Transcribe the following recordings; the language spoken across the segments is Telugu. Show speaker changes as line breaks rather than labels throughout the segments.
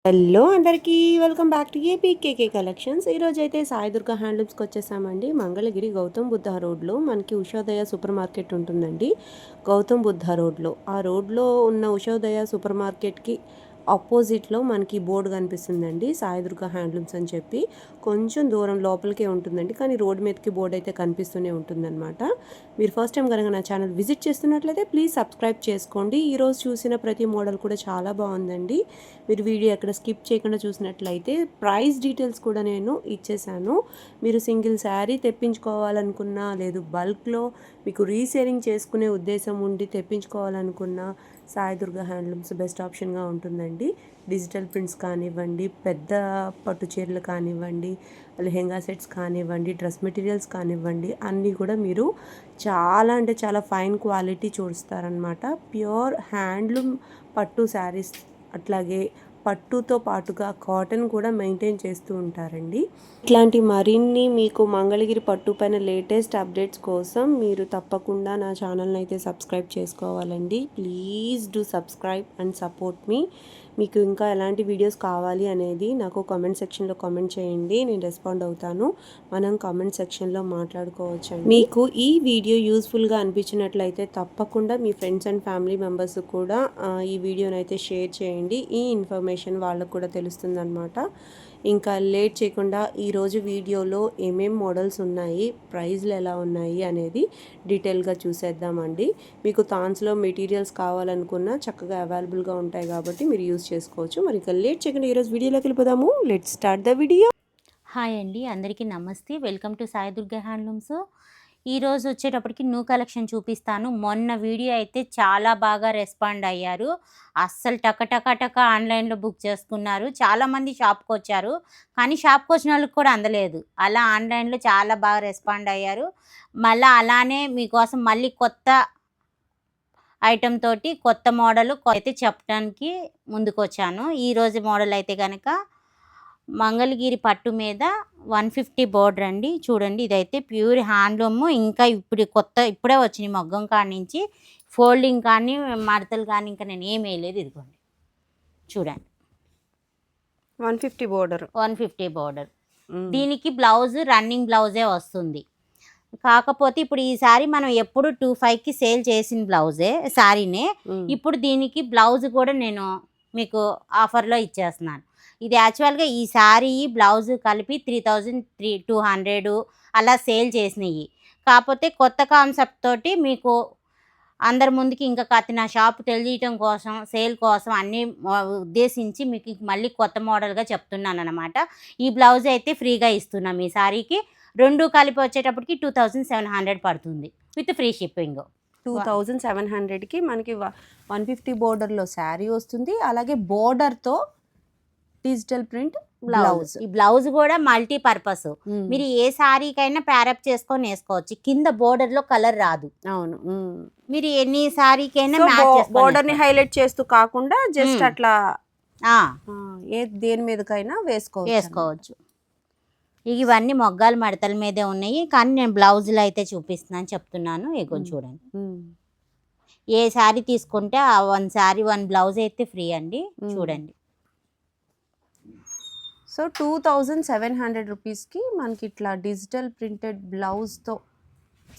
హలో అందరికీ welcome back to APKK collections. ఈరోజు అయితే సాయి దుర్గా హ్యాండ్లూమ్స్కి వచ్చేసామండి. మంగళగిరి గౌతమ్ బుద్ధ రోడ్లో మనకి ఉషోదయ సూపర్ మార్కెట్ ఉంటుందండి. గౌతమ్ బుద్ధ రోడ్లో ఆ రోడ్లో ఉన్న ఉషోదయ సూపర్ మార్కెట్కి ఆపోజిట్లో మనకి బోర్డు కనిపిస్తుందండి, సాయి దుర్గా హ్యాండ్లూమ్స్ అని చెప్పి. కొంచెం దూరం లోపలికే ఉంటుందండి, కానీ రోడ్ మీదకి బోర్డు అయితే కనిపిస్తూనే ఉంటుందన్నమాట. మీరు ఫస్ట్ టైం కనుక నా ఛానల్ విజిట్ చేస్తున్నట్లయితే ప్లీజ్ సబ్స్క్రైబ్ చేసుకోండి. ఈరోజు చూసిన ప్రతి మోడల్ కూడా చాలా బాగుందండి. మీరు వీడియో ఎక్కడ స్కిప్ చేయకుండా చూసినట్లయితే ప్రైస్ డీటెయిల్స్ కూడా నేను ఇచ్చేసాను. మీరు సింగిల్ శారీ తెప్పించుకోవాలనుకున్నా, లేదు బల్క్లో మీకు రీసేలింగ్ చేసుకునే ఉద్దేశం ఉండి తెప్పించుకోవాలనుకున్నా సాయి దుర్గా హ్యాండ్లూమ్స్ బెస్ట్ ఆప్షన్గా ఉంటుందండి. డిజిటల్ ప్రింట్స్ కానివ్వండి, పెద్ద పట్టు చీరలు కానివ్వండి, లెహెంగా సెట్స్ కానివ్వండి, డ్రెస్ మెటీరియల్స్ కానివ్వండి, అన్నీ కూడా మీరు చాలా అంటే చాలా ఫైన్ క్వాలిటీ చూస్తారనమాట. ప్యూర్ హ్యాండ్లూమ్ పట్టు శారీస్, అట్లాగే పట్టుతో పాటుగా కాటన్ కూడా మెయింటైన్ చేస్తూ ఉంటారండి. ఇట్లాంటి మరిన్ని మీకు మంగళగిరి పట్టు పైన లేటెస్ట్ అప్డేట్స్ కోసం మీరు తప్పకుండా నా ఛానల్ని అయితే సబ్స్క్రైబ్ చేసుకోవాలండి. Please do subscribe and support me. మీకు ఇంకా ఎలాంటి వీడియోస్ కావాలి అనేది నాకు కామెంట్ సెక్షన్లో కామెంట్ చేయండి, నేను రెస్పాండ్ అవుతాను. మనం కామెంట్ సెక్షన్లో మాట్లాడుకోవచ్చు. మీకు ఈ వీడియో యూస్ఫుల్గా అనిపించినట్లయితే తప్పకుండా మీ ఫ్రెండ్స్ అండ్ ఫ్యామిలీ మెంబర్స్ కూడా ఈ వీడియోని అయితే షేర్ చేయండి. ఈ ఇన్ఫర్మేషన్ వాళ్ళకు కూడా తెలుస్తుంది అనమాట. ఇంకా లేట్ చేయకుండా ఈరోజు వీడియోలో ఏమేం మోడల్స్ ఉన్నాయి, ప్రైజ్లు ఎలా ఉన్నాయి అనేది డీటెయిల్గా చూసేద్దామండి. మీకు థాన్స్లో మెటీరియల్స్ కావాలనుకున్నా చక్కగా అవైలబుల్గా ఉంటాయి కాబట్టి మీరు యూజ్ చేసుకోవచ్చు. మరి ఇంకా లేట్ చేయకుండా ఈరోజు వీడియోలోకి వెళ్ళిపోదాము. Let's start the video.
Hi అండి, అందరికీ నమస్తే. Welcome to Sai Durga handlooms. ఈరోజు వచ్చేటప్పటికి న్యూ కలెక్షన్ చూపిస్తాను. మొన్న వీడియో అయితే చాలా బాగా రెస్పాండ్ అయ్యారు. అస్సలు టక ఆన్లైన్లో బుక్ చేసుకున్నారు. చాలామంది షాప్కి వచ్చారు, కానీ షాప్కి వచ్చిన వాళ్ళకి కూడా అందలేదు. అలా ఆన్లైన్లో చాలా బాగా రెస్పాండ్ అయ్యారు. మళ్ళీ అలానే మీకోసం మళ్ళీ కొత్త ఐటెం తోటి కొత్త మోడల్ అయితే చెప్పడానికి ముందుకు వచ్చాను. ఈరోజు మోడల్ అయితే కనుక మంగళగిరి పట్టు మీద 150 బోర్డర్ అండి. చూడండి, ఇదైతే ప్యూర్ హ్యాండ్లూమ్. ఇంకా ఇప్పుడే వచ్చినాయి మగ్గం కాడి నుంచి. ఫోల్డింగ్ కానీ మడతలు కానీ ఇంకా నేను ఏం వేయలేదు. ఇదిగోండి చూడండి,
150
బోర్డర్. దీనికి బ్లౌజ్ రన్నింగ్ బ్లౌజే వస్తుంది. కాకపోతే ఇప్పుడు ఈ శారీ మనం ఎప్పుడు 25కి సేల్ చేసిన బ్లౌజే శారీనే. ఇప్పుడు దీనికి బ్లౌజ్ కూడా నేను మీకు ఆఫర్లో ఇచ్చేస్తున్నాను. ఇది యాక్చువల్గా ఈ శారీ బ్లౌజ్ కలిపి 3200 అలా సేల్ చేసినాయి. కాకపోతే కొత్త కాన్సెప్ట్ తోటి మీకు అందరి ముందుకి ఇంకా నా షాప్ తెలియటం కోసం, సేల్ కోసం అన్నీ ఉద్దేశించి మీకు మళ్ళీ కొత్త మోడల్గా చెప్తున్నాను అనమాట. ఈ బ్లౌజ్ అయితే ఫ్రీగా ఇస్తున్నాం. ఈ శారీకి రెండు కలిపి వచ్చేటప్పటికి 2700 పడుతుంది విత్ ఫ్రీ షిప్పింగ్.
2700కి మనకి 150 బోర్డర్లో శారీ వస్తుంది, అలాగే బోర్డర్తో డిజిటల్ ప్రింట్ బ్లౌజ్.
ఈ బ్లౌజ్ కూడా మల్టీపర్పస్. మీరు ఏ శారీకైనా ప్యారప్ చేసుకొని వేసుకోవచ్చు. కింద బోర్డర్ లో కలర్ రాదు.
అవును,
మీరు ఎన్ని శారీకైనా
బోర్డర్ ని హైలైట్ చేస్తూ కాకుండా జస్ట్ అట్లా దేని మీదకైనా వేసుకోవచ్చు.
ఇవన్నీ మొగ్గాలు మడతల మీదే ఉన్నాయి, కానీ నేను బ్లౌజులు అయితే చూపిస్తున్నాను చెప్తున్నాను. ఇగో చూడండి, ఏ శారీ తీసుకుంటే ఆ 1 శారీ 1 బ్లౌజ్ అయితే ఫ్రీ అండి. చూడండి,
సో 2700 రూపీస్కి మనకి ఇట్లా డిజిటల్ ప్రింటెడ్ బ్లౌజ్తో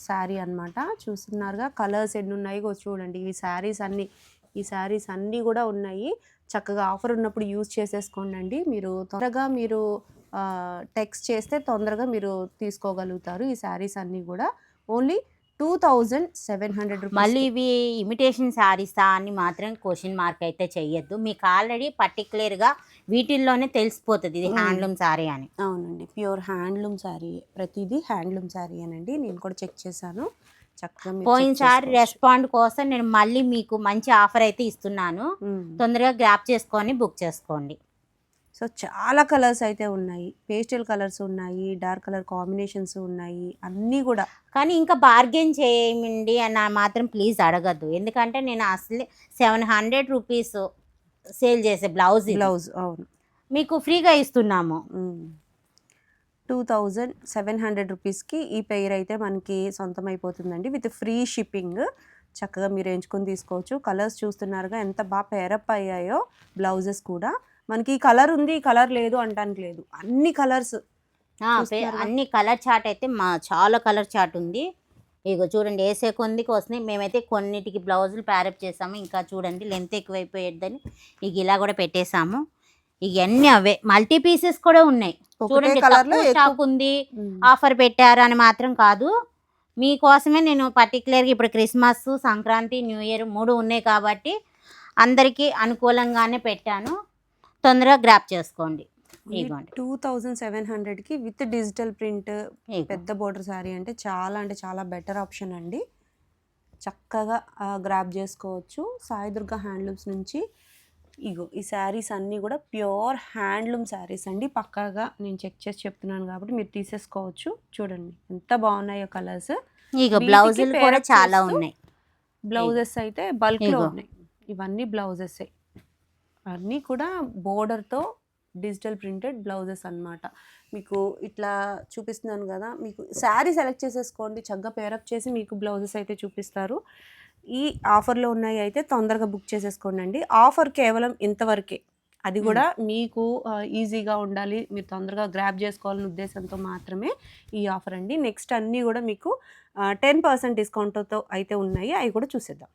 శారీ అనమాట. చూస్తున్నారుగా కలర్స్ ఎన్ని ఉన్నాయి చూడండి. ఈ శారీస్ అన్నీ కూడా ఉన్నాయి. చక్కగా ఆఫర్ ఉన్నప్పుడు యూజ్ చేసేసుకోండి. మీరు త్వరగా టెక్స్ట్ చేస్తే తొందరగా మీరు తీసుకోగలుగుతారు. ఈ శారీస్ అన్నీ కూడా ఓన్లీ 2700 రూపీస్.
మళ్ళీ ఇవి ఇమిటేషన్ శారీసా అని మాత్రం క్వశ్చన్ మార్క్ అయితే చెయ్యొద్దు. మీకు ఆల్రెడీ పర్టికులర్గా వీటిల్లోనే తెలిసిపోతుంది ఇది హ్యాండ్లూమ్ శారీ అని.
అవునండి, ప్యూర్ హ్యాండ్లూమ్ శారీ, ప్రతిదీ హ్యాండ్లూమ్ శారీ అనండి. నేను కూడా చెక్ చేశాను. చక్కగా
పోయినసారి రెస్పాండ్ కోసం నేను మళ్ళీ మీకు మంచి ఆఫర్ అయితే ఇస్తున్నాను. తొందరగా గ్రాప్ చేసుకొని బుక్ చేసుకోండి.
సో చాలా కలర్స్ అయితే ఉన్నాయి, పేస్టల్ కలర్స్ ఉన్నాయి, డార్క్ కలర్ కాంబినేషన్స్ ఉన్నాయి, అన్నీ కూడా.
కానీ ఇంకా బార్గెన్ చేయండి అని మాత్రం ప్లీజ్ అడగద్దు. ఎందుకంటే నేను అసలు 700 రూపీస్ సేల్ చేసే బ్లౌజ్.
అవును,
మీకు ఫ్రీగా ఇస్తున్నాము.
2700 రూపీస్కి ఈ పెయిర్ అయితే మనకి సొంతం అయిపోతుందండి, విత్ ఫ్రీ షిప్పింగ్. చక్కగా మీరు ఎంచుకొని తీసుకోవచ్చు. కలర్స్ చూస్తున్నారుగా ఎంత బాగా పేరప్ అయ్యాయో బ్లౌజెస్ కూడా. మనకి ఈ కలర్ ఉంది, ఈ కలర్ లేదు అంటానికి లేదు, అన్ని కలర్స్
అన్ని కలర్ చార్ట్ అయితే చాలా కలర్ చార్ట్ ఉంది. ఇగో చూడండి, వేసే కొందికి వస్తున్నాయి. మేమైతే కొన్నిటికి బ్లౌజులు ప్యారప్ చేసాము. ఇంకా చూడండి లెంత్ ఎక్కువైపోయేద్దని ఇక ఇలా కూడా పెట్టేసాము. ఇవన్నీ అవే మల్టీ పీసెస్ కూడా ఉన్నాయి. చూడండి, తక్కువ స్టాక్ ఉంది, ఆఫర్ పెట్టారు అని మాత్రం కాదు. మీకోసమే నేను పర్టికులర్గా ఇప్పుడు క్రిస్మస్, సంక్రాంతి, న్యూ ఇయర్ 3 ఉన్నాయి కాబట్టి అందరికీ అనుకూలంగానే పెట్టాను. తొందరగా గ్రాప్ చేసుకోండి.
2700కి విత్ డిజిటల్ ప్రింట్ పెద్ద బోర్డర్ శారీ అంటే చాలా బెటర్ ఆప్షన్ అండి. చక్కగా గ్రాప్ చేసుకోవచ్చు. సాయి దుర్గా హ్యాండ్లూమ్స్ నుంచి ఇగో ఈ శారీస్ అన్నీ కూడా ప్యూర్ హ్యాండ్లూమ్ శారీస్ అండి. పక్కాగా నేను చెక్ చేసి చెప్తున్నాను కాబట్టి మీరు తీసేసుకోవచ్చు. చూడండి ఎంత బాగున్నాయో కలర్స్.
ఇగో బ్లౌజులు కూడా చాలా ఉన్నాయి.
బ్లౌజెస్ అయితే బల్క్లో ఉన్నాయి. ఇవన్నీ బ్లౌజెస్ అన్నీ కూడా బోర్డర్తో డిజిటల్ ప్రింటెడ్ బ్లౌజెస్ అన్నమాట. మీకు ఇట్లా చూపిస్తున్నాను కదా, మీకు శారీ సెలెక్ట్ చేసేసుకోండి, చక్కగా పేరప్ చేసి మీకు బ్లౌజెస్ అయితే చూపిస్తారు. ఈ ఆఫర్లో ఉన్నాయి అయితే తొందరగా బుక్ చేసేసుకోండి అండి. ఆఫర్ కేవలం ఇంతవరకే, అది కూడా మీకు ఈజీగా ఉండాలి, మీరు తొందరగా గ్రాప్ చేసుకోవాలనే ఉద్దేశంతో మాత్రమే ఈ ఆఫర్ అండి. నెక్స్ట్ అన్నీ కూడా మీకు 10% డిస్కౌంట్తో అయితే ఉన్నాయి, అవి కూడా చూసేద్దాం.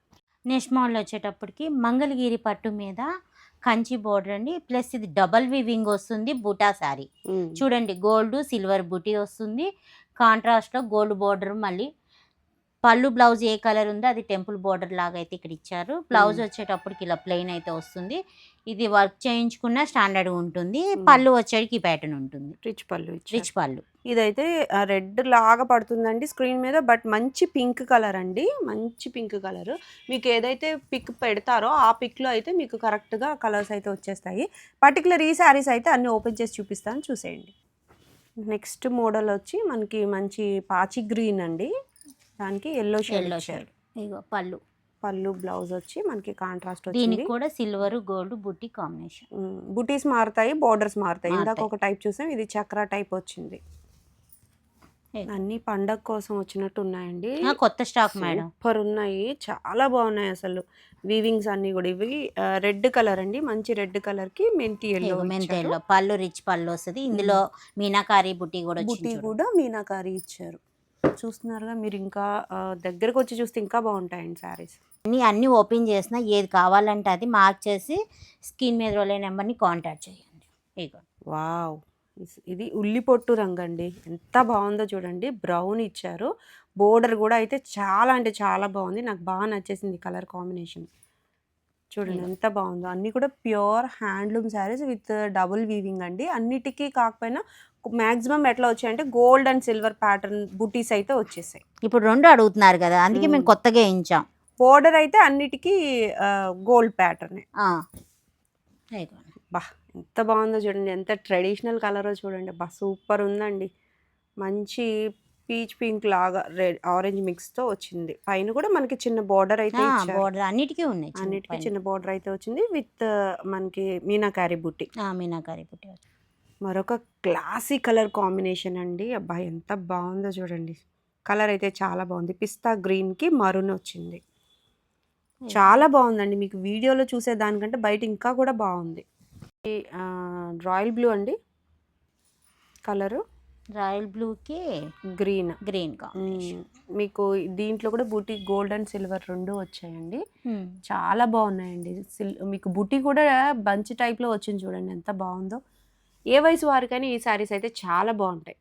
నెక్స్ట్ మోడల్ వచ్చేటప్పటికి మంగళగిరి పట్టు మీద కంచి బోర్డర్ అండి, ప్లస్ ఇది డబల్ వివింగ్ వస్తుంది. బుటా శారీ చూడండి, గోల్డ్ సిల్వర్ బుటీ వస్తుంది. కాంట్రాస్ట్లో గోల్డ్ బోర్డర్, మళ్ళీ పళ్ళు బ్లౌజ్ ఏ కలర్ ఉందో అది టెంపుల్ బోర్డర్ లాగా అయితే ఇక్కడ ఇచ్చారు. బ్లౌజ్ వచ్చేటప్పటికి ఇలా ప్లెయిన్ అయితే వస్తుంది. ఇది వర్క్ చేయించుకున్న స్టాండర్డ్ ఉంటుంది. పళ్ళు వచ్చేటికి ఈ ప్యాటర్న్ ఉంటుంది, రిచ్ పళ్ళు.
ఇదైతే రెడ్ లాగా పడుతుందండి స్క్రీన్ మీద, బట్ మంచి పింక్ కలర్ అండి, మంచి పింక్ కలర్. మీకు ఏదైతే పిక్ పెడతారో ఆ పిక్లో అయితే మీకు కరెక్ట్గా కలర్స్ అయితే వచ్చేస్తాయి. పర్టికులర్ ఈ శారీస్ అయితే అన్ని ఓపెన్ చేసి చూపిస్తాను, చూసేయండి. నెక్స్ట్ మోడల్ వచ్చి మనకి మంచి పాచి గ్రీన్ అండి, దానికి ఎల్లో షేడ్.
ఇగో
పళ్ళు బ్లౌజ్ వచ్చి మనకి కాంట్రాస్ట్
వచ్చింది. దీనికి కూడా సిల్వర్ గోల్డ్ బుట్టి కాంబినేషన్.
బుటీస్ మారుతాయి, బోర్డర్స్ మారుతాయి. ఇందాక ఒక టైప్ చూసాం, ఇది చక్ర టైప్ వచ్చింది. అన్ని పండగ కోసం వచ్చినట్టు ఉన్నాయండి,
కొత్త స్టాక్ మేడం,
సూపర్ ఉన్నాయి, చాలా బాగున్నాయి అసలు. వీవింగ్స్ అన్ని కూడా ఇవి రెడ్ కలర్ అండి, మంచి రెడ్ కలర్ కి మెంతి ఎల్లో
పళ్ళు రిచ్ పళ్ళు వస్తుంది. ఇందులో మీనాకారి బుట్టి కూడా
మీనాకారి ఇచ్చారు. చూస్తున్నారుగా మీరు, ఇంకా దగ్గరకు వచ్చి చూస్తే ఇంకా బాగుంటాయండి శారీస్.
అన్నీ ఓపెన్ చేసిన ఏది కావాలంటే అది మార్క్ చేసి స్క్రీన్ మీద రోల్ నెంబర్ని కాంటాక్ట్ చేయండి.
వావ్, ఇది ఉల్లి పొట్టు రంగు అండి, ఎంత బాగుందో చూడండి. బ్రౌన్ ఇచ్చారు, బోర్డర్ కూడా అయితే చాలా బాగుంది. నాకు బాగా నచ్చేసింది కలర్ కాంబినేషన్. చూడండి ఎంత బాగుందో. అన్నీ కూడా pure handloom saris with double weaving అండి. అన్నిటికీ కాకపోయినా మ్యాక్సిమం ఎట్లా వచ్చాయంటే గోల్డ్ అండ్ సిల్వర్ ప్యాటర్న్ బుటీస్ అయితే వచ్చేసాయి.
ఇప్పుడు 2 అడుగుతున్నారు కదా, అందుకే మేము కొత్తగా వేయించాం.
బోర్డర్ అయితే అన్నిటికీ గోల్డ్ ప్యాటర్నే. బా ఎంత బాగుందో చూడండి, ఎంత ట్రెడిషనల్ కలరో చూడండి. బా సూపర్ ఉందండి. మంచి పీచ్ పింక్ లాగా రెడ్ ఆరెంజ్ మిక్స్తో వచ్చింది. పైన కూడా మనకి చిన్న బోర్డర్ అయితే
బోర్డర్ అన్నిటికీ ఉన్నాయి,
అన్నిటికీ చిన్న బోర్డర్ అయితే వచ్చింది విత్ మనకి మీనాకారి బుట్టి. మరొక క్లాసీ కలర్ కాంబినేషన్ అండి. అబ్బా ఎంత బాగుందో చూడండి, కలర్ అయితే చాలా బాగుంది. పిస్తా గ్రీన్కి మరూన్ వచ్చింది, చాలా బాగుందండి. మీకు వీడియోలో చూసే దానికంటే బయట ఇంకా కూడా బాగుంది. రాయల్ బ్లూ అండి కలరు,
రాయల్ బ్లూకి
గ్రీన్
మీకు
దీంట్లో కూడా బూటీ గోల్డ్ అండ్ సిల్వర్ 2 వచ్చాయండి. చాలా బాగున్నాయండి. మీకు బూటీ కూడా బంచ్ టైప్లో వచ్చింది చూడండి, ఎంత బాగుందో. ఏ వయసు వారికైనా ఈ శారీస్ అయితే చాలా బాగుంటాయి.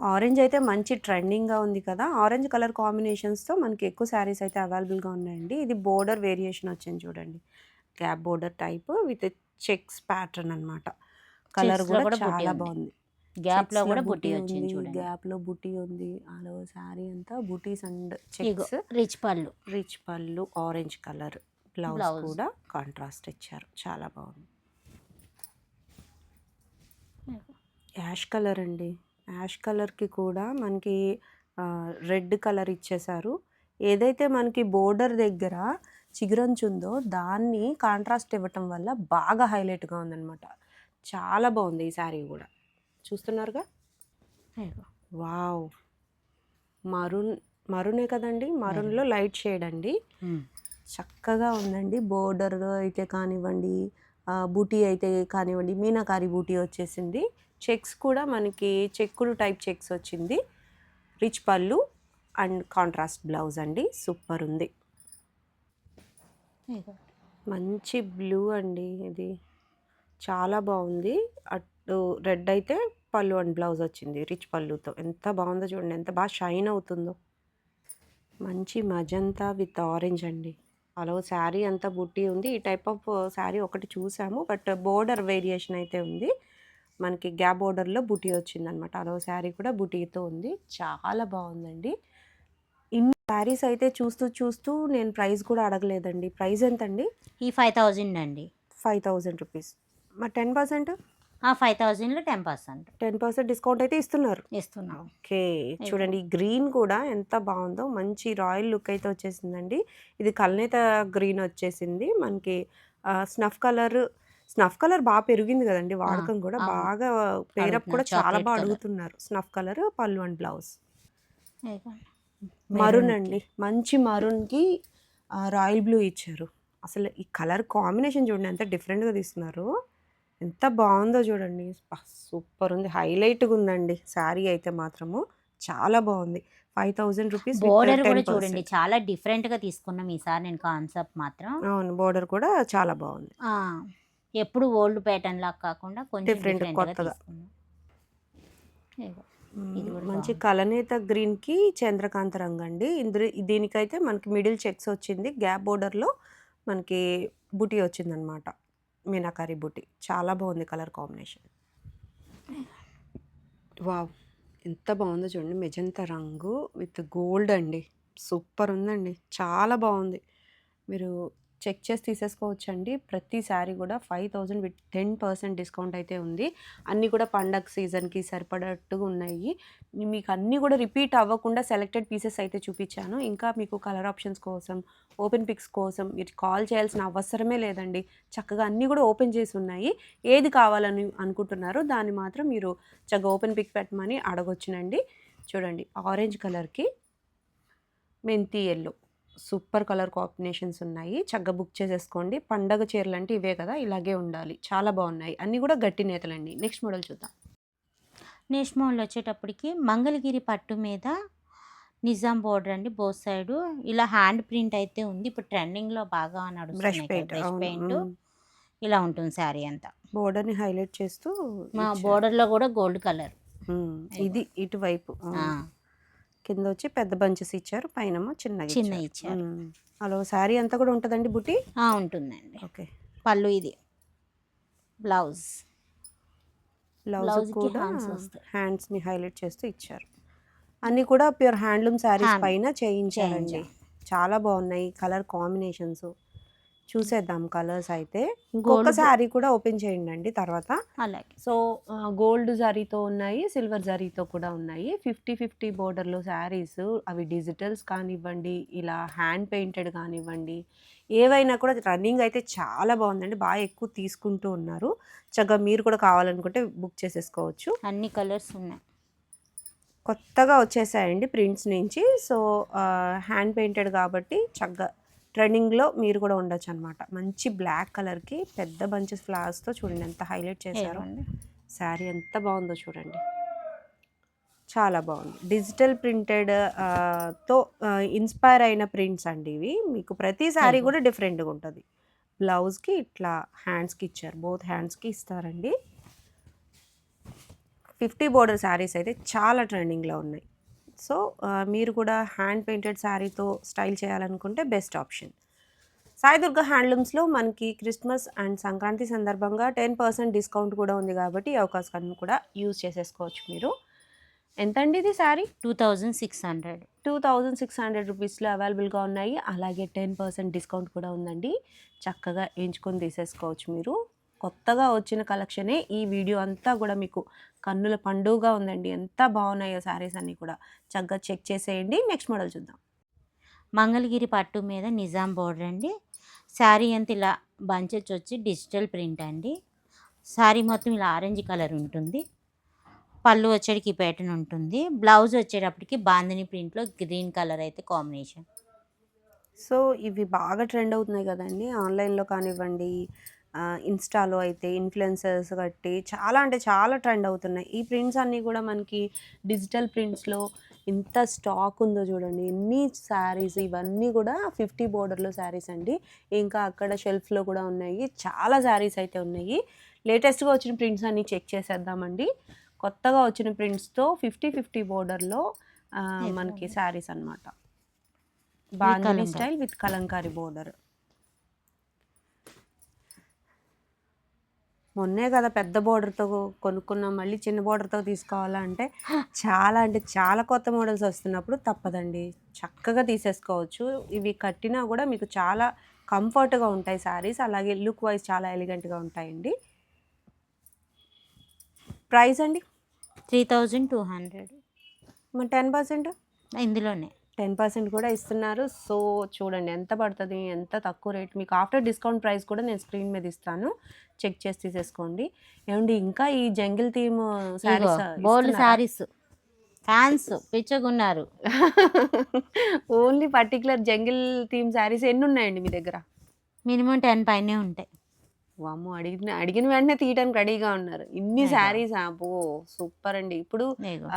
ఆరెంజ్ అయితే మంచి ట్రెండింగ్గా ఉంది కదా, ఆరెంజ్ కలర్ కాంబినేషన్స్తో మనకి ఎక్కువ శారీస్ అయితే అవైలబుల్గా ఉన్నాయండి. ఇది బోర్డర్ వేరియేషన్ వచ్చింది చూడండి, gap border type with checks pattern అనమాట. కలర్ కూడా చాలా బాగుంది.
గ్యాప్లో కూడా బుటీ వచ్చింది,
గ్యాప్లో బుటీ ఉంది. ఆల్ ఓవర్ శారీ అంతా బుటీస్ అండ్ చెక్స్.
రిచ్
పళ్ళు ఆరెంజ్ కలర్, బ్లౌజ్ కూడా కాంట్రాస్ట్ ఇచ్చారు, చాలా బాగుంది. యాష్ కలర్ అండి, యాష్ కలర్కి కూడా మనకి రెడ్ కలర్ ఇచ్చేసారు. ఏదైతే మనకి బోర్డర్ దగ్గర చిగురంచు ఉందో దాన్ని కాంట్రాస్ట్ ఇవ్వటం వల్ల బాగా హైలైట్గా ఉందన్నమాట. చాలా బాగుంది ఈ శారీ కూడా, చూస్తున్నారుగా. వావ్, మరూనే కదండి, మరూన్లో లైట్ షేడ్ అండి, చక్కగా ఉందండి. బోర్డర్ అయితే కానివ్వండి, బూటీ అయితే కానివ్వండి, మీనాకారి బూటీ వచ్చేసింది. చెక్స్ కూడా మనకి చెక్కుడు టైప్ చెక్స్ వచ్చింది. రిచ్ పళ్ళు అండ్ కాంట్రాస్ట్ బ్లౌజ్ అండి. సూపర్ ఉంది. మంచి బ్లూ అండి ఇది. చాలా బాగుంది. అటు రెడ్ అయితే పళ్ళు అండ్ బ్లౌజ్ వచ్చింది రిచ్ పళ్ళుతో. ఎంత బాగుందో చూడండి, ఎంత బాగా షైన్ అవుతుందో. మంచి మజంతా విత్ ఆరెంజ్ అండి. అలా శారీ అంతా బుట్టి ఉంది. ఈ టైప్ ఆఫ్ శారీ ఒకటి చూసాము, బట్ బోర్డర్ వేరియేషన్ అయితే ఉంది. మనకి గ్యాప్ బోర్డర్లో బుటీ వచ్చిందనమాట. అలా శారీ కూడా బుటీతో ఉంది. చాలా బాగుందండి. ఇన్ని శారీస్ అయితే చూస్తూ నేను ప్రైస్ కూడా అడగలేదండి. ప్రైస్ ఎంతండి?
ఈ 5000 అండి.
5000 రూపీస్. మరి 10%?
5000లో 10%
10% డిస్కౌంట్ అయితే ఇస్తున్నారు.
ఇస్తున్నాం.
ఓకే. చూడండి, ఈ గ్రీన్ కూడా ఎంత బాగుందో. మంచి రాయల్ లుక్ అయితే వచ్చేసిందండి. ఇది కల్నేత గ్రీన్ వచ్చేసింది మనకి. స్నఫ్ కలర్ బాగా పెరిగింది కదండి వాడకం కూడా.
అవును.
బాగా పేరప్ కూడా చాలా
చాక్లెట్
బాగా
కలర్.
అడుగుతున్నారు. స్నఫ్ కలర్ పళ్ళు అండ్ బ్లౌజ్. మరూన్
మెరూన్
అండి. మంచి మరూన్కి రాయల్ బ్లూ ఇచ్చారు. అసలు ఈ కలర్ కాంబినేషన్ చూడండి ఎంత డిఫరెంట్గా తీస్తున్నారు. ఎంత బాగుందో చూడండి. సూపర్ ఉంది. హైలైట్గా ఉందండి శారీ అయితే మాత్రము. చాలా బాగుంది. 5000 రూపీస్ విత్
బోర్డర్ కూడా
10%.
చూడండి చాలా డిఫరెంట్గా తీసుకున్నాం ఈసారి నేను కాన్సెప్ట్ మాత్రం.
అవును, బోర్డర్ కూడా చాలా బాగుంది.
ఆ, ఎప్పుడు ఓల్డ్ ప్యాటర్న్ లాగా కాకుండా కొంచెం
డిఫరెంట్,
డిఫరెంట్గా
కొత్తగా.
తీసుకున్నాం. ఇదిగో, ఇది కూడా
మంచి
బాగుంది.
కలనేత గ్రీన్కి చంద్రకాంత రంగు అండి. దీనికైతే మనకి మిడిల్ చెక్స్ వచ్చింది. గ్యాప్ బోర్డర్లో మనకి బుటీ వచ్చిందనమాట. మీనాకారి బుటీ. చాలా బాగుంది కలర్ కాంబినేషన్. వావ్! ఎంత బాగుందో చూడండి. మెజంతా రంగు విత్ గోల్డ్ అండి. సూపర్ ఉందండి. చాలా బాగుంది. మీరు చెక్ చేసి తీసేసుకోవచ్చండి. ప్రతి శారీ కూడా 5000 విత్ 10% డిస్కౌంట్ అయితే ఉంది. అన్నీ కూడా పండగ సీజన్కి సరిపడట్టుగా ఉన్నాయి. మీకు అన్నీ కూడా రిపీట్ అవ్వకుండా సెలెక్టెడ్ పీసెస్ అయితే చూపించాను. ఇంకా మీకు కలర్ ఆప్షన్స్ కోసం, ఓపెన్ పిక్స్ కోసం మీరు కాల్ చేయాల్సిన అవసరమే లేదండి. చక్కగా అన్నీ కూడా ఓపెన్ చేసి ఉన్నాయి. ఏది కావాలని అనుకుంటున్నారో దాన్ని మాత్రం మీరు చక్కగా ఓపెన్ పిక్ పెట్టమని అడగొచ్చునండి. చూడండి, ఆరెంజ్ కలర్కి మెంతి ఎల్లో సూపర్ కలర్ కాంబినేషన్స్ ఉన్నాయి. చక్కగా బుక్ చేసేసుకోండి. పండగ చీరలు అంటే ఇవే కదా, ఇలాగే ఉండాలి. చాలా బాగున్నాయి. అన్నీ కూడా గట్టి నేతలండి. నెక్స్ట్ మోడల్ చూద్దాం.
నెక్స్ట్ మోడల్ వచ్చేటప్పటికి మంగళగిరి పట్టు మీద నిజాం బోర్డర్ అండి. బోత్ సైడ్ ఇలా హ్యాండ్ ప్రింట్ అయితే ఉంది. ఇప్పుడు ట్రెండింగ్లో బాగా
బ్రష్
నడుస్తున్నాయి
పెయింట్.
బ్రష్
అవును.
పెయింట్ ఇలా ఉంటుంది శారీ అంతా.
బోర్డర్ని హైలైట్ చేస్తూ
మా
ఇచ్చారు.
బోర్డర్లో కూడా గోల్డ్ కలర్.
ఇది ఇటువైపు. కింద వచ్చి పెద్ద బంచెస్ ఇచ్చారు, పైన చిన్నగా
చిన్న ఇచ్చారు.
అలా శారీ అంతా కూడా ఉంటుందండి బుట్టి.
ఉంటుందండి.
ఓకే.
పళ్ళు ఇది, బ్లౌజ్
బ్లౌజ్ కూడా
హ్యాండ్స్ వస్తాయి.
హ్యాండ్స్ని హైలైట్ చేస్తూ ఇచ్చారు. అన్నీ కూడా ప్యూర్ హ్యాండ్లూమ్ శారీస్
Hand.
పైన చేయించారండి. చాలా బాగున్నాయి కలర్ కాంబినేషన్స్. చూసేద్దాం కలర్స్ అయితే. ఇంకొక
Gold.
శారీ కూడా ఓపెన్ చేయండి అండి తర్వాత.
అలాగే
సో గోల్డ్ జరీతో ఉన్నాయి, సిల్వర్ జరీతో కూడా ఉన్నాయి. 50-50 బోర్డర్లో శారీస్. అవి డిజిటల్స్ కానివ్వండి, ఇలా హ్యాండ్ పెయింటెడ్ కానివ్వండి, ఏవైనా కూడా రన్నింగ్ అయితే చాలా బాగుందండి. బాగా ఎక్కువ తీసుకుంటూ ఉన్నారు. చక్కగా మీరు కూడా కావాలనుకుంటే బుక్ చేసేసుకోవచ్చు.
అన్ని కలర్స్ ఉన్నాయి.
కొత్తగా వచ్చేసాయండి ప్రింట్స్ నుంచి. సో హ్యాండ్ పెయింటెడ్ కాబట్టి చక్కగా ట్రెండింగ్లో మీరు కూడా ఉండొచ్చు అనమాట. మంచి బ్లాక్ కలర్కి పెద్ద బంచెస్ ఫ్లవర్స్తో చూడండి ఎంత హైలైట్ చేశారో.
ఏమండి?
శారీ ఎంత బాగుందో చూడండి. చాలా బాగుంది. డిజిటల్ ప్రింటెడ్ తో ఇన్స్పైర్ అయిన ప్రింట్స్ అండి ఇవి. మీకు ప్రతి శారీ కూడా డిఫరెంట్గా ఉంటుంది. బ్లౌజ్కి ఇట్లా హ్యాండ్స్కి ఇచ్చారు. బోత్ హ్యాండ్స్కి ఇస్తారండి. 50 బోర్డర్ శారీస్ అయితే చాలా ట్రెండింగ్లో ఉన్నాయి. సో మీరు కూడా హ్యాండ్ పెయింటెడ్ శారీతో స్టైల్ చేయాలనుకుంటే బెస్ట్ ఆప్షన్. సాయి దుర్గా హ్యాండ్లూమ్స్లో మనకి క్రిస్మస్ అండ్ సంక్రాంతి సందర్భంగా 10% డిస్కౌంట్ కూడా ఉంది కాబట్టి ఈ అవకాశాన్ని కూడా యూజ్ చేసేసుకోవచ్చు మీరు. ఎంతండి ఇది శారీ?
2600.
2600 రూపీస్లో అవైలబుల్గా ఉన్నాయి. అలాగే 10% డిస్కౌంట్ కూడా ఉందండి. చక్కగా ఎంచుకొని తీసేసుకోవచ్చు మీరు. కొత్తగా వచ్చిన కలెక్షనే ఈ వీడియో అంతా కూడా మీకు కన్నుల పండుగగా ఉందండి. ఎంత బాగున్నాయో శారీస్ అన్నీ కూడా. చక్కగా చెక్ చేసేయండి. నెక్స్ట్ మోడల్ చూద్దాం.
మంగళగిరి పట్టు మీద నిజాం బోర్డర్ అండి. శారీ అంతా ఇలా బంచెస్ వచ్చి డిజిటల్ ప్రింట్ అండి. శారీ మొత్తం ఇలా ఆరెంజ్ కలర్ ఉంటుంది. పళ్ళు వచ్చేటికి ప్యాటర్న్ ఉంటుంది. బ్లౌజ్ వచ్చేటప్పటికి బాందిని ప్రింట్లో గ్రీన్ కలర్ అయితే కాంబినేషన్.
సో ఇవి బాగా ట్రెండ్ అవుతున్నాయి కదండి ఆన్లైన్లో కానివ్వండి, ఇన్‌స్టాలో అయితే ఇన్‌ఫ్లుయెన్సర్స్ బట్టి చాలా అంటే చాలా ట్రెండ్ అవుతున్నాయి. ఈ ప్రింట్స్ అన్నీ కూడా మనకి డిజిటల్ ప్రింట్స్‌లో ఇంత స్టాక్ ఉందో చూడండి. ఎన్ని శారీస్ ఇవన్నీ కూడా 50 బోర్డర్‌లో శారీస్ అండి. ఇంకా అక్కడ షెల్ఫ్‌లో కూడా ఉన్నాయి. చాలా శారీస్ అయితే ఉన్నాయి. లేటెస్ట్‌గా వచ్చిన ప్రింట్స్ అన్నీ చెక్ చేసేద్దామండి. కొత్తగా వచ్చిన ప్రింట్స్‌తో 50 బోర్డర్‌లో మనకి శారీస్ అన్నమాట. Bandhani
Kalamkari.
Style with Kalamkari border. మొన్నే కదా పెద్ద బోర్డర్‌తో కొనుక్కున్నాం. మళ్ళీ చిన్న బోర్డర్‌తో తీసుకోవాలా అంటే చాలా అంటే చాలా కొత్త మోడల్స్ వస్తున్నప్పుడు తప్పదండి. చక్కగా తీసేసుకోవచ్చు. ఇవి కట్టినా కూడా మీకు చాలా కంఫర్ట్‌గా ఉంటాయి శారీస్. అలాగే లుక్ వైస్ చాలా ఎలిగెంట్‌గా ఉంటాయండి. ప్రైస్ అండి?
3200
మరి 10%?
ఇందులోనే.
10% కూడా ఇస్తున్నారు. సో, చూడండి ఎంత పడతది, ఎంత తక్కువ రేట్ మీకు ఆఫ్టర్ డిస్కౌంట్ ప్రైస్ కూడా నేను స్క్రీన్ మీద ఇస్తాను. చెక్ చేసి తీసేసుకోండి. ఏవండీ ఇంకా ఈ జంగిల్ థీమ్
ఇగో
శారీస్
బోల్డ్
ఇస్తున్నారా?
శారీస్. ఫ్యాన్స్ పిచ్చగున్నారు.
Only particular jungle theme saris ఎన్నున్నాయండి మీ దగ్గర?
మినిమమ్ 10 పైనే ఉంటాయి.
వామ్మో! అడిగిన వెంటనే తీయడానికి రెడీగా ఉన్నారు. ఇన్ని
ఇగో
శారీసా? అబ్బో! సూపర్ అండి. ఇప్పుడు
ఇగో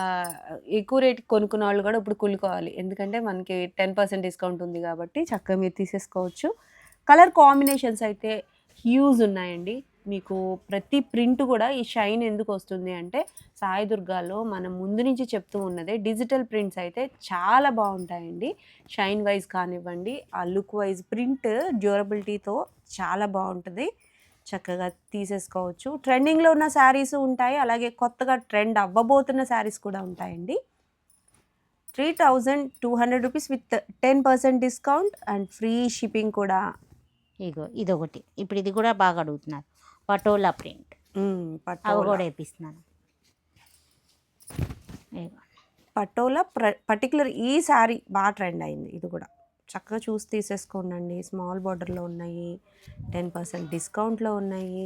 ఎక్కువ రేట్‌కి కొనుక్కున్న వాళ్ళు కూడా ఇప్పుడు కుళ్ళుకోవాలి. ఎందుకంటే మనకి 10% డిస్కౌంట్ ఉంది కాబట్టి చక్కగా మీరు తీసేసుకోవచ్చు. కలర్ కాంబినేషన్స్ అయితే హ్యూజ్ ఉన్నాయండి. మీకు ప్రతి ప్రింట్ కూడా ఈ షైన్ ఎందుకొస్తుంది అంటే సాయి దుర్గాలో మనం ముందు నుంచి చెప్తూ ఉన్నదే డిజిటల్ ప్రింట్స్ అయితే చాలా బావుంటాయండి. షైన్ వైస్ కానివ్వండి, ఆ లుక్ వైస్ ప్రింట్ డ్యూరబిలిటీతో చాలా బావుంటది. చక్కగా తీసేసుకోవచ్చు. ట్రెండింగ్‌లో ఉన్న శారీస్ ఉంటాయి. అలాగే కొత్తగా ట్రెండ్ అవ్వబోతున్న శారీస్ కూడా ఉంటాయండి. 3200 rupees with 10% discount and free shipping కూడా.
ఇగో ఇదొకటి. ఇప్పుడు ఇది కూడా బాగా అడుగుతున్నారు. పటోలా ప్రింట్. అవి
పటోలా.
కూడా ఏపిస్తున్నాను. ఇగో
పటోలా పర్టిక్యులర్ ఈ శారీ బాగా ట్రెండ్ అయింది. ఇది కూడా చక్కగా చూసి తీసేసుకోండి. స్మాల్ బార్డర్‌లో ఉన్నాయి. 10% డిస్కౌంట్‌లో ఉన్నాయి.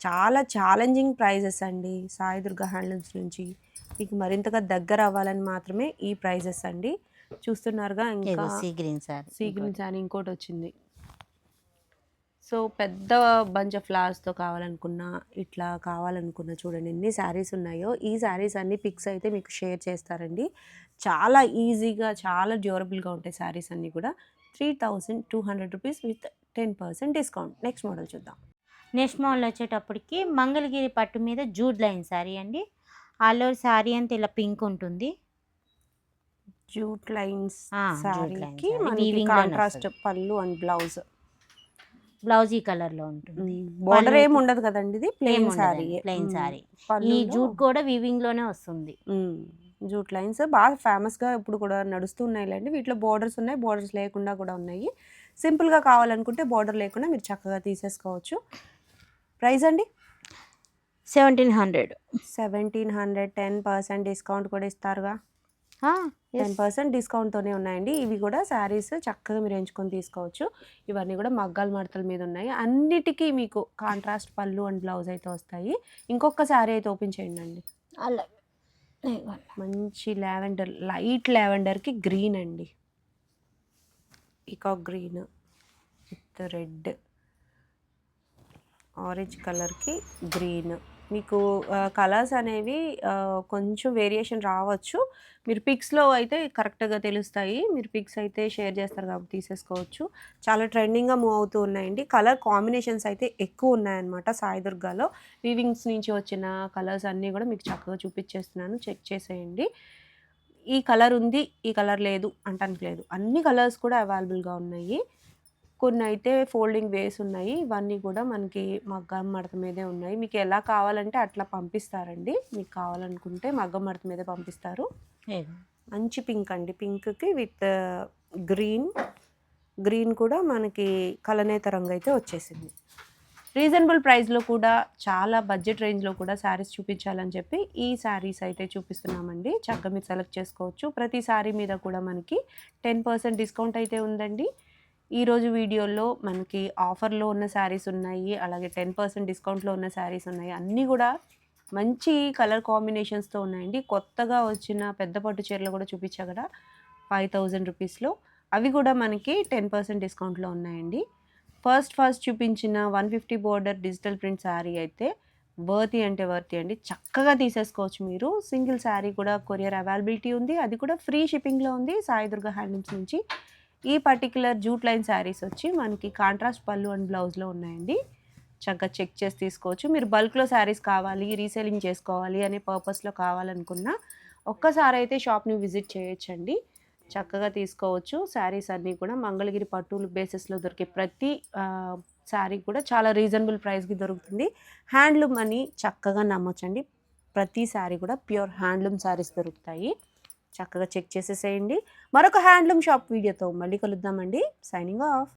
చాలా ఛాలెంజింగ్ ప్రైజెస్ అండి. సాయి దుర్గా హ్యాండ్లూమ్స్ నుంచి మీకు మరింతగా దగ్గర అవ్వాలని మాత్రమే ఈ ప్రైజెస్ అండి. చూస్తున్నారుగా ఇంకా
ఇగో sea green sari.
Sea green sari ఇంకోటొచ్చింది. సో, పెద్ద బంచ్ ఆఫ్ ఫ్లవర్స్‌తో కావాలనుకున్నా, ఇట్లా కావాలనుకున్నా చూడండి ఎన్ని శారీస్ ఉన్నాయో. ఈ శారీస్ అన్ని పిక్స్ అయితే మీకు షేర్ చేస్తారండి. చాలా ఈజీగా, చాలా డ్యూరబుల్‌గా ఉంటాయి శారీస్ అన్నీ కూడా. 3200 rupees with 10% discount. Next model చూద్దాం.
నెక్స్ట్ మోడల్ వచ్చేటప్పటికి మంగళగిరి పట్టు మీద జూట్ లైన్ శారీ అండి. ఆల్ ఓవర్ శారీ అంతా ఇలా పింక్ ఉంటుంది.
జూట్ లైన్స్
జూట్ లైన్
శారీకి
శారీ
మనకి
వీవింగ్లోనే
కాంట్రాస్ట్
వస్తుంది.
పళ్ళు అండ్ బ్లౌజ్.
బ్లౌజ్ ఈ కలర్లో ఉంటుంది.
బోర్డర్
పళ్ళు
ఏమి ఉండదు కదండి ఇది ప్లెయిన్ శారీయే.
ప్లెయిన్ శారీ. ఈ
పళ్ళులో
జూట్ కూడా వీవింగ్లోనే వస్తుంది.
జూట్ లైన్స్ బాగా ఫేమస్‌గా ఇప్పుడు కూడా నడుస్తున్నాయిలెండి. వీటిలో బోర్డర్స్ ఉన్నాయి. బోర్డర్స్ లేకుండా కూడా ఉన్నాయి. సింపుల్‌గా కావాలనుకుంటే బోర్డర్ లేకుండా మీరు చక్కగా తీసేసుకోవచ్చు. ప్రైస్ అండి?
1700.
1700 10% డిస్కౌంట్ కూడా ఇస్తారుగా.
ఎస్
10% డిస్కౌంట్‌తోనే ఉన్నాయండి. ఇవి కూడా శారీస్ చక్కగా మీరు ఎంచుకొని తీసుకోవచ్చు. ఇవన్నీ కూడా మగ్గాల మడతల మీద ఉన్నాయి. అన్నిటికీ మీకు కాంట్రాస్ట్ పళ్ళు అండ్ బ్లౌజ్ అయితే వస్తాయి. ఇంకొక శారీ అయితే ఓపెన్ చేయండండి.
అలాగే ఇగో
మంచి లావెండర్, లైట్ లావెండర్‌కి గ్రీన్ అండి. Peacock green with red, orange కలర్‌కి గ్రీన్. మీకు కలర్స్ అనేవి కొంచెం వేరియేషన్ రావచ్చు. మీరు పిక్స్‌లో అయితే కరెక్ట్‌గా తెలుస్తాయి. మీరు పిక్స్ అయితే షేర్ చేస్తారు కాబట్టి తీసేసుకోవచ్చు. చాలా ట్రెండింగ్‌గా మూవ్ అవుతూ ఉన్నాయండి. కలర్ కాంబినేషన్స్ అయితే ఎక్కువ ఉన్నాయన్నమాట సాయి దుర్గాలో. వీవింగ్స్ నుంచి వచ్చిన కలర్స్ అన్నీ కూడా మీకు చక్కగా చూపించేస్తున్నాను. చెక్ చేసేయండి. ఈ కలర్ ఉంది, ఈ కలర్ లేదు అంటానికి లేదు. అన్ని కలర్స్ కూడా అవైలబుల్‌గా ఉన్నాయి. కొన్నైతే ఫోల్డింగ్ వేసి ఉన్నాయి. ఇవన్నీ కూడా మనకి మగ్గం మడత మీదే ఉన్నాయి. మీకు ఎలా కావాలంటే అట్లా పంపిస్తారండి. మీకు కావాలనుకుంటే మగ్గం మడత మీదే పంపిస్తారు.
ఇగో
మంచి పింక్ అండి. పింక్‌కి విత్ గ్రీన్. గ్రీన్ కూడా మనకి కలనేత రంగు అయితే వచ్చేసింది. రీజనబుల్ ప్రైస్‌లో కూడా చాలా బడ్జెట్ రేంజ్‌లో కూడా శారీస్ చూపించాలని చెప్పి ఈ శారీస్ అయితే చూపిస్తున్నామండి. చక్కగా మీరు సెలెక్ట్ చేసుకోవచ్చు. ప్రతి శారీ మీద కూడా మనకి 10% డిస్కౌంట్ అయితే ఉందండి. ఈరోజు వీడియోలో మనకి ఆఫర్‌లో ఉన్న శారీస్ ఉన్నాయి. అలాగే 10% డిస్కౌంట్‌లో ఉన్న శారీస్ ఉన్నాయి. అన్నీ కూడా మంచి కలర్ కాంబినేషన్స్‌తో ఉన్నాయండి. కొత్తగా వచ్చిన పెద్ద పట్టు చీరలు కూడా చూపించా కదా! 5000 రూపీస్‌లో. అవి కూడా మనకి 10% డిస్కౌంట్‌లో ఉన్నాయండి. ఫస్ట్ చూపించిన 150 బోర్డర్ డిజిటల్ ప్రింట్ శారీ అయితే వర్తీ అంటే వర్తీ అండి. చక్కగా తీసేసుకోవచ్చు మీరు. సింగిల్ శారీ కూడా కొరియర్ అవైలబిలిటీ ఉంది. అది కూడా ఫ్రీ షిప్పింగ్‌లో ఉంది సాయి దుర్గా హ్యాండ్లూమ్స్ నుంచి. ఈ పర్టిక్యులర్ జూట్ లైన్ శారీస్ వచ్చి మనకి కాంట్రాస్ట్ పళ్ళు అండ్ బ్లౌజ్‌లో ఉన్నాయండి. చక్కగా చెక్ చేసి తీసుకోవచ్చు. మీరు బల్క్‌లో శారీస్ కావాలి, రీసేలింగ్ చేసుకోవాలి అనే పర్పస్‌లో కావాలనుకున్నా ఒక్కసారి అయితే షాప్‌ని విజిట్ చేయొచ్చండి. చక్కగా తీసుకోవచ్చు. శారీస్ అన్నీ కూడా మంగళగిరి పట్టు బేసిస్‌లో దొరికే ప్రతి శారీ కూడా చాలా రీజనబుల్ ప్రైస్‌కి దొరుకుతుంది. హ్యాండ్లూమ్ అని చక్కగా నమ్మొచ్చండి. ప్రతి శారీ కూడా ప్యూర్ హ్యాండ్లూమ్ శారీస్ దొరుకుతాయి. చక్కగా చెక్ చేసేసేయండి. మరొక హ్యాండ్లూమ్ షాప్ వీడియోతో మళ్ళీ కలుద్దామండి. Signing off.